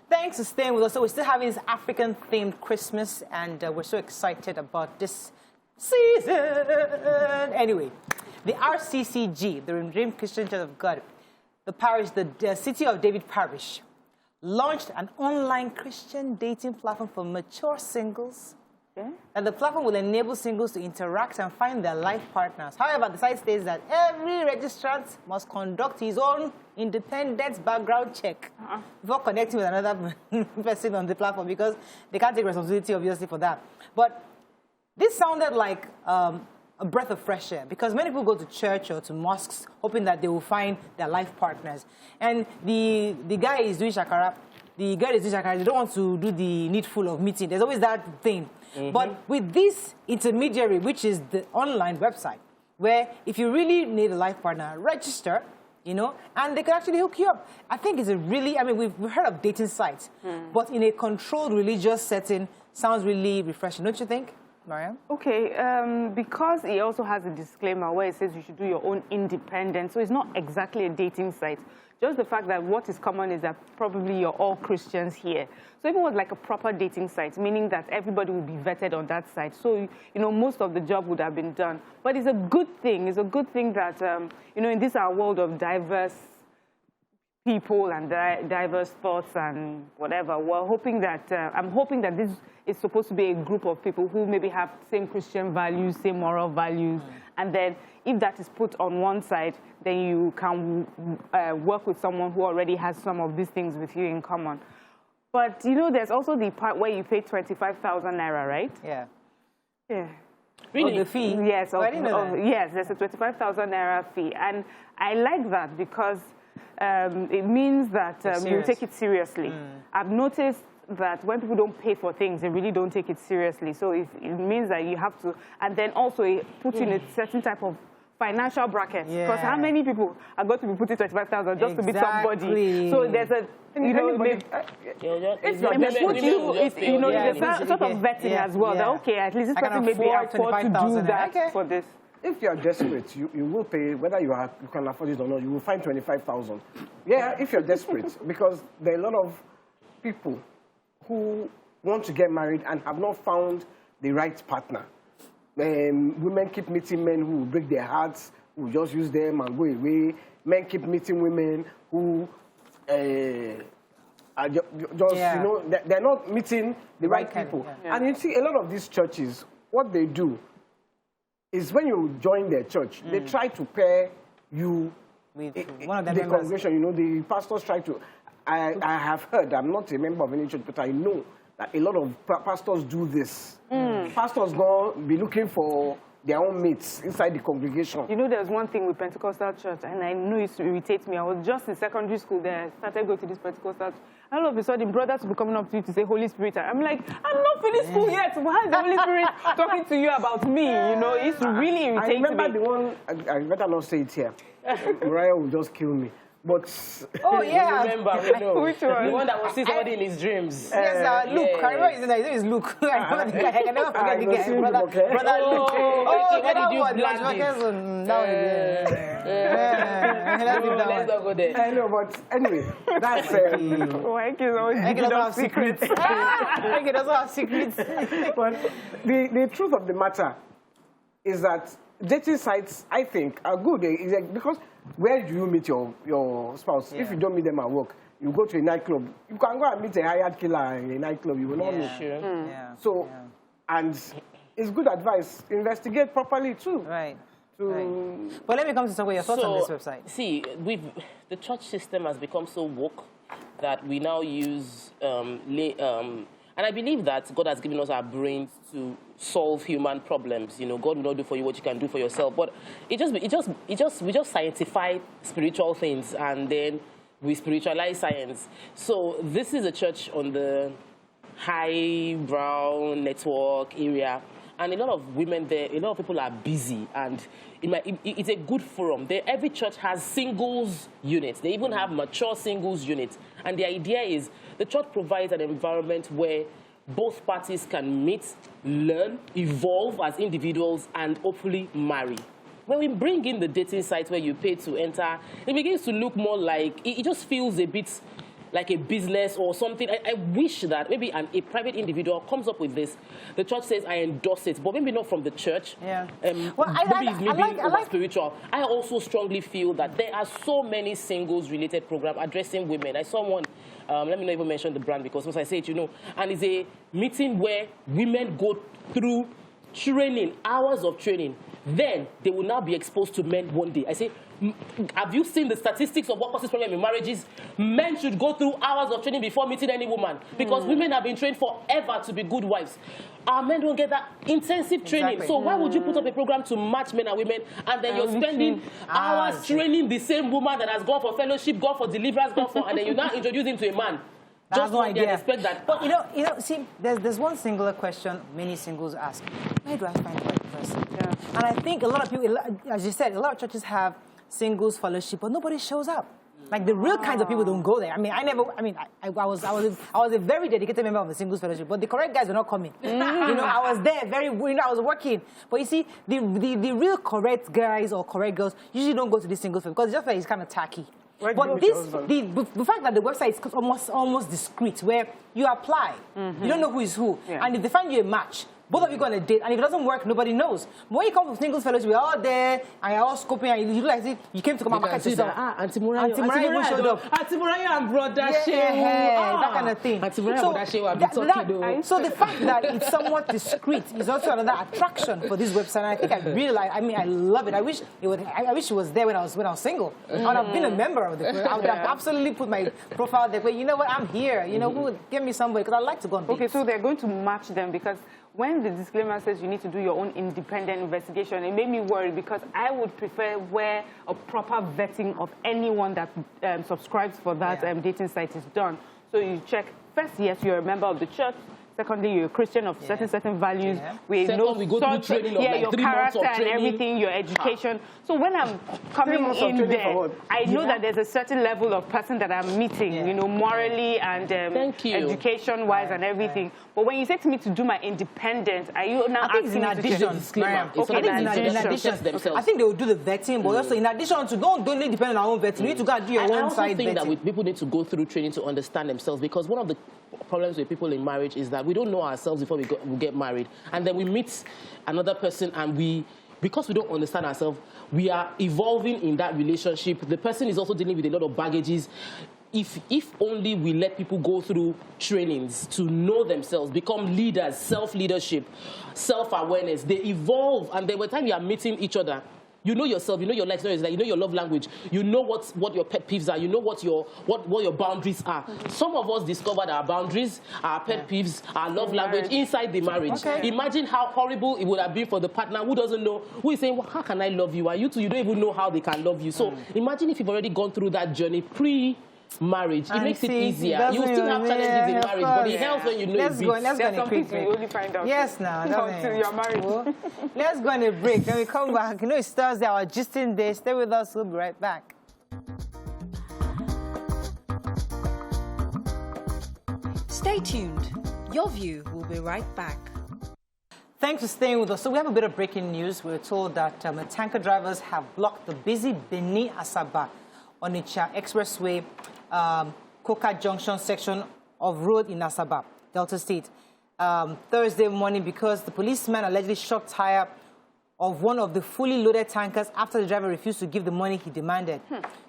Thanks for staying with us. So we're still having this African-themed Christmas, and we're so excited about this season. Anyway, the RCCG, the Redeemed Christian Church of God, the parish, the City of David Parish, launched an online Christian dating platform for mature singles. Okay. And the platform will enable singles to interact and find their life partners. However, the site states that every registrant must conduct his own independent background check before connecting with another person on the platform, because they can't take responsibility, obviously, for that. But this sounded like a breath of fresh air, because many people go to church or to mosques hoping that they will find their life partners. And the guy is doing shakara. The girl is doing shakara. They don't want to do the needful of meeting. There's always that thing. But with this intermediary, which is the online website, where if you really need a life partner, register, you know, and they can actually hook you up. I think it's a really, I mean, we've heard of dating sites, but in a controlled religious setting, sounds really refreshing, don't you think, Mariam? Okay, because it also has a disclaimer where it says you should do your own independent, so it's not exactly a dating site. Just the fact that what is common is that probably you're all Christians here. So if it was like a proper dating site, meaning that everybody would be vetted on that site, so, you know, most of the job would have been done. But it's a good thing. It's a good thing that, you know, in this our world of diverse people and diverse thoughts and whatever, we're hoping that, I'm hoping that this is supposed to be a group of people who maybe have same Christian values, same moral values, and then if that is put on one side, then you can work with someone who already has some of these things with you in common. But, you know, there's also the part where you pay 25,000 naira, right? Yeah. Yeah. Really? Oh, the fee? Yes. Yes, there's a 25,000 naira fee. And I like that because it means that you take it seriously. I've noticed that when people don't pay for things, they really don't take it seriously. So it means that you have to, and then also it puts in a certain type of financial bracket. Because how many people are going to be putting 25,000 just to be somebody? So there's a, you know, it's sort of vetting as well. That, okay, at least this person may be afford to do that for this. If you are desperate, you will pay, whether you can afford it or not, you will find 25,000. Yeah, if you're desperate, because there are a lot of people who want to get married and have not found the right partner. Women keep meeting men who will break their hearts, who will just use them and go away. Men keep meeting women who are just, you know, they're not meeting the right people. And you see, a lot of these churches, what they do is when you join their church, they try to pair you with one of the congregation. You know, the pastors try to. I have heard, I'm not a member of any church, but I know that a lot of pastors do this. Pastors go be looking for their own mates inside the congregation. You know, there's one thing with Pentecostal church, and I know it irritates me. I was just in secondary school there, started going to this Pentecostal church. And all of a sudden, brothers will be coming up to you to say, Holy Spirit. I'm like, I'm not finished school yet. Why is the Holy Spirit talking to you about me? You know, it's really irritating me. I remember the one, I better not say it here. Mariah will just kill me. But yeah, we remember, we know. Which one? The one that will see somebody in his dreams. Yes, Luke. I remember his name is Luke. I can never forget the guy. Brother Luke. Oh, why did you plan this? Let's not go there. I know, but anyway, that's Mike doesn't have secrets. Mike doesn't have secrets. But the truth of the matter is that dating sites, I think, are good. Because where do you meet your spouse? If you don't meet them at work, you go to a nightclub. You can go and meet a hired killer in a nightclub. You will not meet. So, and it's good advice. Investigate properly too. Right. But let me come to some of your thoughts on this website. See, the church system has become so woke that we now use and I believe that God has given us our brains to solve human problems. You know, God will not do for you what you can do for yourself. But we just scientify spiritual things, and then we spiritualize science. So this is a church on the highbrow network area, and a lot of women there, a lot of people are busy, and it's a good forum. Every church has singles units. They even have mature singles units. And the idea is the church provides an environment where both parties can meet, learn, evolve as individuals, and hopefully marry. When we bring in the dating sites where you pay to enter, it begins to look more like, it just feels a bit like a business or something. I wish that maybe a private individual comes up with this. The church says, I endorse it, but maybe not from the church. Yeah. Well, maybe over spiritual. I also strongly feel that there are so many singles-related programs addressing women. I saw one, let me not even mention the brand because once I say it, you know, and it's a meeting where women go through training, hours of training. Then they will now be exposed to men one day. I say, have you seen the statistics of what causes problem in marriages? Men should go through hours of training before meeting any woman because women have been trained forever to be good wives. Our men don't get that intensive training. Exactly. So why would you put up a program to match men and women and then you're spending hours training the same woman that has gone for fellowship, gone for deliverance, gone for, and then you now introduce him to a man? That's no idea. Expect that. But see, there's one singular question many singles ask: where do I find the right person? Yeah. And I think a lot of people, as you said, a lot of churches have singles fellowship, but nobody shows up. Like the real kinds of people don't go there. I mean, I was a very dedicated member of the singles fellowship, but the correct guys were not coming. You know, I was there I was working. But you see, the real correct guys or correct girls usually don't go to this singles fellowship because it's just like it's kind of tacky. But the fact that the website is almost discreet, where you apply, you don't know who is who, and if they find you a match, both of you go on a date, and if it doesn't work, nobody knows. But when you come to singles fellowship, we're all there, and you're all scoping, and you look like you came to come and market yourself. Auntie Murayo showed up. Auntie Murayo and Brother that kind of thing. Auntie Murayo and Brother Shehu have been talking though. So the fact that it's somewhat discreet is also another attraction for this website, and I think I really like. I mean, I love it. I wish it was there when I was single. I would have been a member of the. I would have absolutely put my profile there. But you know what? I'm here. You know, who would give me somebody because I like to go on dates. Okay, so they're going to match them because when the disclaimer says you need to do your own independent investigation, it made me worry because I would prefer where a proper vetting of anyone that subscribes for that dating site is done. So you check, first, yes, you're a member of the church. Secondly, you're a Christian of certain values. We know we go through training of like your 3 months of character and training. everything, your education. So when I'm coming in there, I know that there's a certain level of person that I'm meeting, you know, morally and education-wise and everything. But when you say to me to do my independence, are you now asking me to do the disclaimer? Okay, in addition. I think they will do the vetting, but also in addition to don't only depend on our own vetting. You need to go and do your own side vetting. I also think that people need to go through training to understand themselves because one of the problems with people in marriage is that we don't know ourselves before we get married. And then we meet another person and because we don't understand ourselves, we are evolving in that relationship. The person is also dealing with a lot of baggages. If only we let people go through trainings to know themselves, become leaders, self-leadership, self-awareness, they evolve. And then by the time you are meeting each other, you know yourself, you know your life, you know your love language, you know what your pet peeves are, you know what your boundaries are. Some of us discovered our boundaries, our pet peeves, our love language inside the marriage. Okay. Imagine how horrible it would have been for the partner who doesn't know, who is saying, well, how can I love you? And you two, you don't even know how they can love you. So imagine if you've already gone through that journey pre-marriage. It makes it easier. You still have challenges in marriage, but it helps when you know Let's go on a quick break. You only find out. Yes, now. Until you're married. Well, let's go on a break. Then we come back. You know, it's Thursday, our gisting day. Stay with us. We'll be right back. Stay tuned. Your View will be right back. Thanks for staying with us. So we have a bit of breaking news. We're told that the tanker drivers have blocked the busy Benin-Asaba Onitsha Expressway, Koka Junction section of road in Asaba, Delta State, Thursday morning because the policeman allegedly shot tire of one of the fully loaded tankers after the driver refused to give the money he demanded.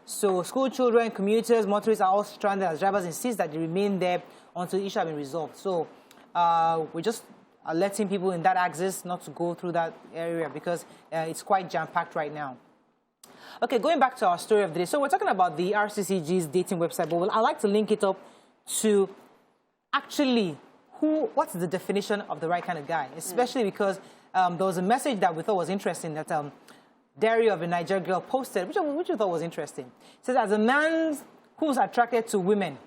So school children, commuters, motorists are all stranded as drivers insist that they remain there until the issue has been resolved. So we're just letting people in that axis not to go through that area because it's quite jam-packed right now. Okay, going back to our story of the day. So we're talking about the RCCG's dating website, but I'd like to link it up to actually what's the definition of the right kind of guy, especially because there was a message that we thought was interesting that Dario of a Niger girl posted, which we thought was interesting. It says, as a man who's attracted to women,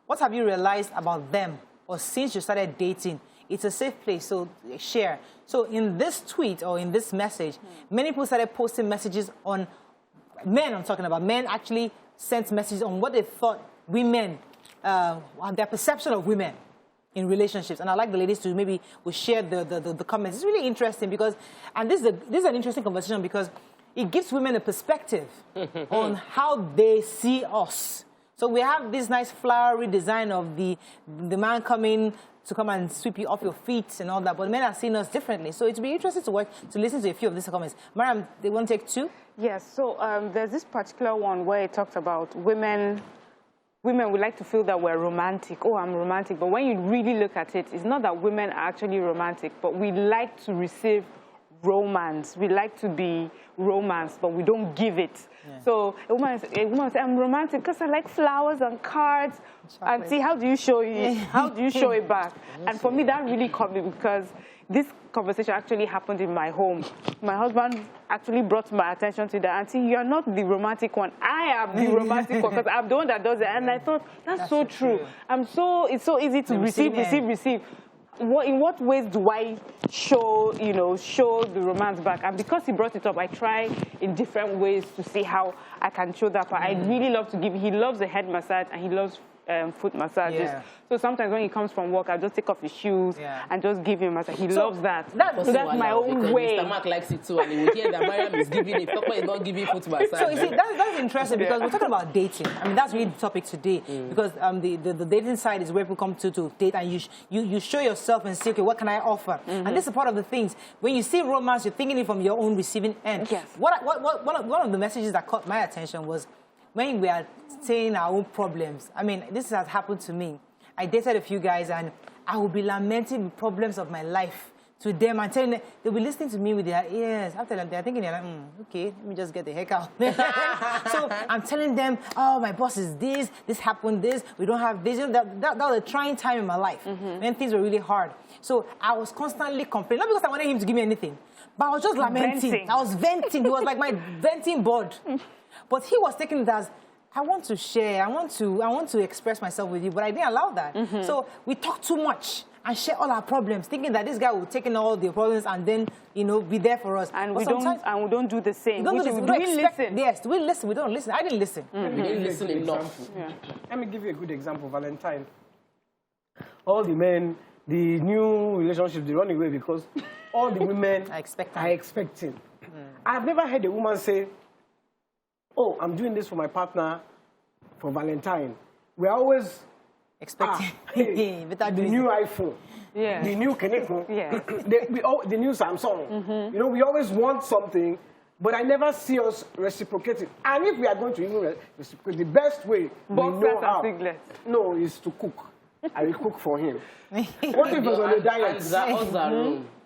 what have you realized about them or since you started dating? It's a safe place, so share. So in this tweet or in this message, many people started posting messages on men. I'm talking about men actually sent messages on what they thought women, on their perception of women in relationships. And I'd like the ladies to maybe share the comments. It's really interesting because, and this is an interesting conversation because it gives women a perspective on how they see us. So we have this nice flowery design of the man coming to come and sweep you off your feet and all that, but men are seeing us differently. So it'll be interesting to listen to a few of these comments. Mariam, they want to take two? Yes, so there's this particular one where it talks about women would like to feel that we're romantic. Oh, I'm romantic. But when you really look at it, it's not that women are actually romantic, but we like to receive romance. We like to be romanced, but we don't give it. Yeah. So a woman says, I'm romantic because I like flowers and cards. Chocolate. And see, how do you show it? How do you show it back? And for me, that really caught me because this conversation actually happened in my home. My husband actually brought my attention to that. Auntie, you're not the romantic one. I am the romantic one because I'm the one that does it. And I thought, that's so true. It's so easy to receive. In what ways do I show the romance back? And because he brought it up, I try in different ways to see how I can show that. But I really love to give. He loves the head massage and he loves foot massages. Yeah. So sometimes when he comes from work, I'll just take off his shoes and just give him a massage. He loves that. So that's my own way. Mr. Mark likes it too, and he will hear that Mariam is giving it. Papa is not giving foot massage. So you see, that's interesting because we're talking about dating. I mean, that's really the topic today because the dating side is where people come to date, and you show yourself and say, okay, what can I offer? And this is part of the things. When you see romance, you're thinking it from your own receiving end. Yes. One of the messages that caught my attention was when we are saying our own problems. I mean, this has happened to me. I dated a few guys, and I will be lamenting the problems of my life to them and telling them, they'll be listening to me with their ears. After that, they're thinking, okay, let me just get the heck out. So I'm telling them, oh, my boss is this happened, we don't have this. That was a trying time in my life when things were really hard. So I was constantly complaining, not because I wanted him to give me anything, but I was just lamenting. I was venting. He was like my venting board. But he was taking it as, I want to share, I want to express myself with you, but I didn't allow that. So we talk too much and share all our problems, thinking that this guy will take in all the problems and then, be there for us. And we don't do the same. We listen. Yes, we listen. We don't listen. I didn't listen. We didn't listen enough. Yeah. Let me give you a good example. Valentine. All the men, the new relationships, they run away because all the women are expecting. I've never heard a woman say, oh, I'm doing this for my partner for Valentine. We're always expecting the new iPhone, the new Kaneko, the new Samsung. We always want something, but I never see us reciprocating. And if we are going to even reciprocate, the best way we know how is to cook. I will cook for him. What if he's on a diet?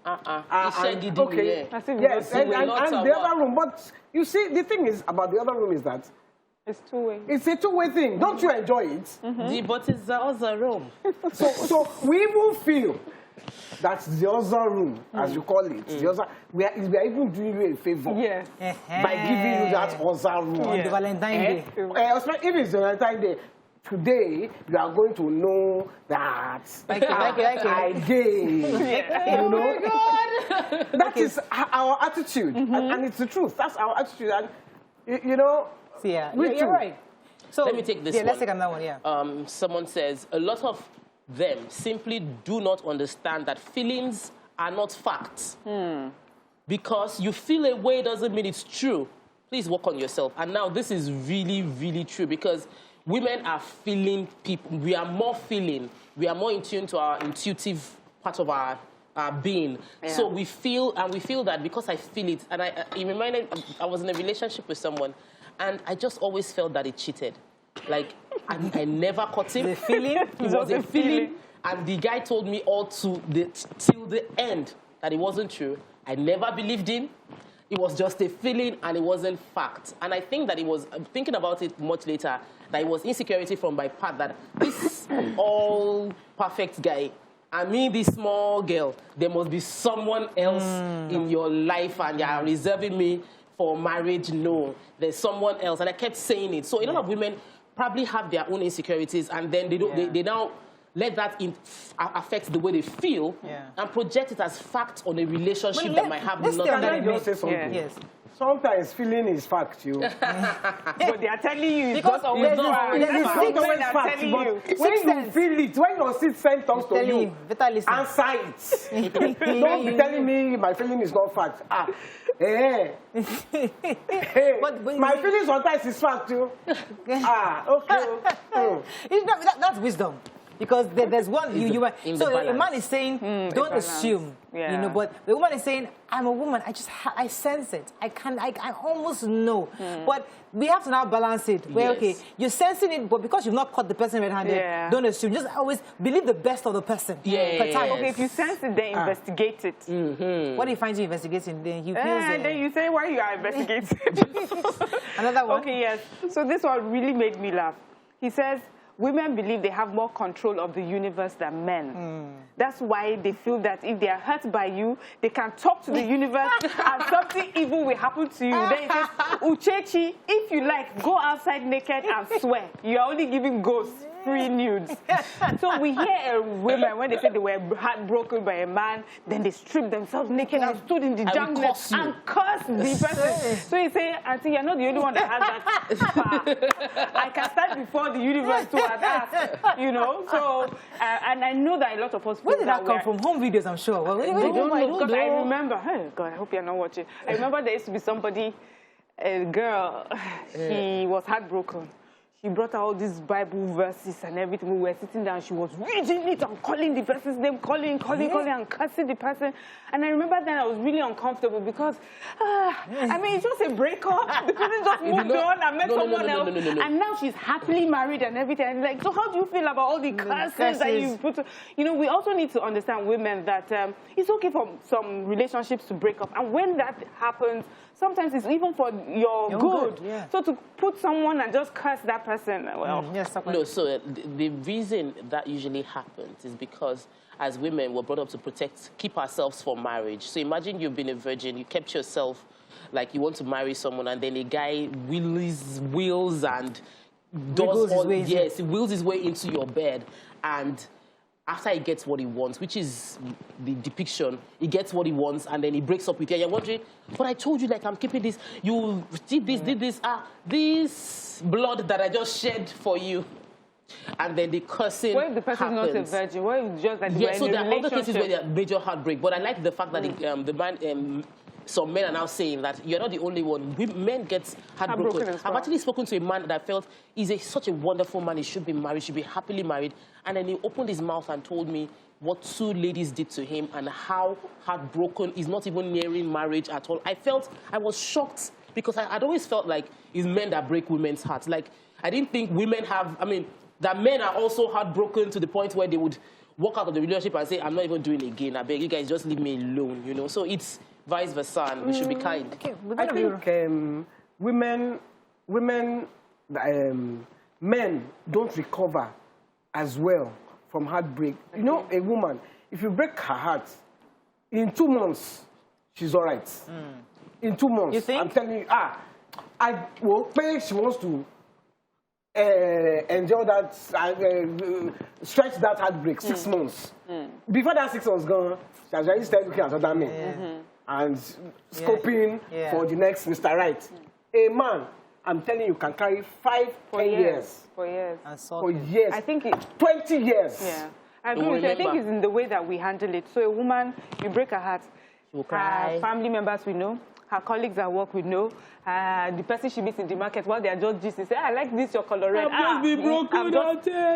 Okay. Yes, and the other room. But you see, the thing is about the other room is that it's two-way. It's a two-way thing. Don't you enjoy it? But it's the other room. So we even feel that's the other room, as you call it. The other, we are even doing you a favor by giving you that other room. On the Valentine Day. If it's Valentine Day, today you are going to know that I gave. Oh my God! That is our attitude, and it's the truth. That's our attitude, and you're right. So let me take this one. Let's take another one. Yeah. Someone says a lot of them simply do not understand that feelings are not facts. Because you feel a way doesn't mean it's true. Please work on yourself. And now this is really, really true because women are feeling people. We are more feeling. We are more in tune to our intuitive part of our being. Yeah. So we feel, and we feel that because I feel it. And it reminded, I was in a relationship with someone, and I just always felt that he cheated. Like, I never caught him. The feeling? It was a feeling. And the guy told me all till the end that it wasn't true. I never believed him. It was just a feeling, and it wasn't fact. And I think that it was, thinking about it much later, that it was insecurity from my part that this all-perfect guy, and me, this small girl, there must be someone else in your life, and you are reserving me for marriage. No, there's someone else. And I kept saying it. So a lot of women probably have their own insecurities, and then they now let that affect the way they feel, and project it as fact on a relationship that might have nothing. Can I just say something? Yes. Sometimes feeling is fact, you. But they are telling you it's Because not always fact. It's not always fact, but when you feel it, when your sixth sense talks to you, answer it. Don't be telling me my feeling is not fact. My feeling sometimes is fact, too. That's wisdom. Because there's one, so a man is saying, don't assume, but the woman is saying, I'm a woman, I sense it, I almost know. But we have to now balance it, where, okay, you're sensing it, but because you've not caught the person red-handed, don't assume, just always believe the best of the person. Okay, if you sense it, then investigate it. What he finds you investigating, then he feels it. And then you say why you are investigating. Another one? Okay, yes. So this one really made me laugh. He says, women believe they have more control of the universe than men. That's why they feel that if they are hurt by you, they can talk to the universe and something evil will happen to you. Then he says, Uchechi, if you like, go outside naked and swear. You are only giving ghosts free nudes. So we hear women, when they say they were heartbroken by a man, then they stripped themselves naked and stood in the jungle and cursed the person. So he say, Auntie, you're not the only one that has that power. I can stand before the universe to ask, So, and I know that a lot of us. Where did that come from? Home videos, I'm sure. Well, I remember. Oh God, I hope you're not watching. I remember there used to be somebody, a girl. She was heartbroken. She brought out all these Bible verses and everything. We were sitting down. She was reading it and calling the person's name, calling, and cursing the person. And I remember then I was really uncomfortable because, I mean, it's just a breakup. The person just moved on and met someone else. And now she's happily married and everything. And like, so how do you feel about all the curses that you put? We also need to understand women that it's okay for some relationships to break up. And when that happens, sometimes it's even for your good. So to put someone and just curse that person, well... No, so the reason that usually happens is because as women, we're brought up to keep ourselves for marriage. So imagine you've been a virgin, you kept yourself like you want to marry someone, and then a guy wheels and does all... Yes, he wheels his way into your bed, and... after he gets what he wants, which is the depiction, he gets what he wants, and then he breaks up with you. And you're wondering, but I told you, like, I'm keeping this. You did this, this blood that I just shed for you. And then the cursing What if the person is not a virgin? What if just like so there are other cases where there are major heartbreak. But I like the fact that the man... some men are now saying that you're not the only one. Men get heartbroken. I've actually spoken to a man that I felt is such a wonderful man. He should be married, should be happily married. And then he opened his mouth and told me what two ladies did to him and how heartbroken he's not even nearing marriage at all. I was shocked because I'd always felt like it's men that break women's hearts. Like, I didn't think women that men are also heartbroken to the point where they would walk out of the relationship and say, I'm not even doing it again. I beg you guys, just leave me alone, So it's vice versa, and we should be kind. Okay, I think men don't recover as well from heartbreak. A woman, if you break her heart, in 2 months, she's all right. In 2 months. You think? I'm telling you, she wants to enjoy that, stretch that heartbreak 6 months. Before that 6 months gone, she has already started looking at other men. And scoping for the next Mr. Right. A man, I'm telling you, can carry 10 years. 4 years. For years. I think 20 years. Yeah. I agree with you. I think it's in the way that we handle it. So a woman, you break her heart. She will cry. Her family members will know. Her colleagues at work will know. The person she meets in the market while they are just gisting, say, I like this, your color red.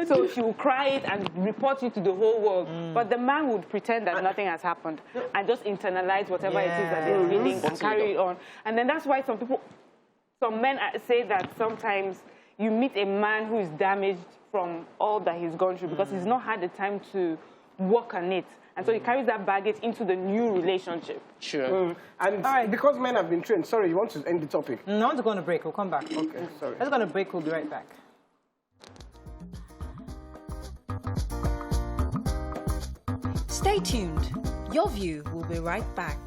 So she will cry it and report you to the whole world. But the man would pretend that nothing has happened and just internalize whatever it is that they're feeling and carry it on. And then that's why some men say that sometimes you meet a man who is damaged from all that he's gone through because he's not had the time to work on it. And so he carries that baggage into the new relationship. Sure. And because men have been trained, sorry, you want to end the topic? No, I want to go on a break. We'll come back. Okay, sorry. Let's go on a break. We'll be right back. Stay tuned. Your View will be right back.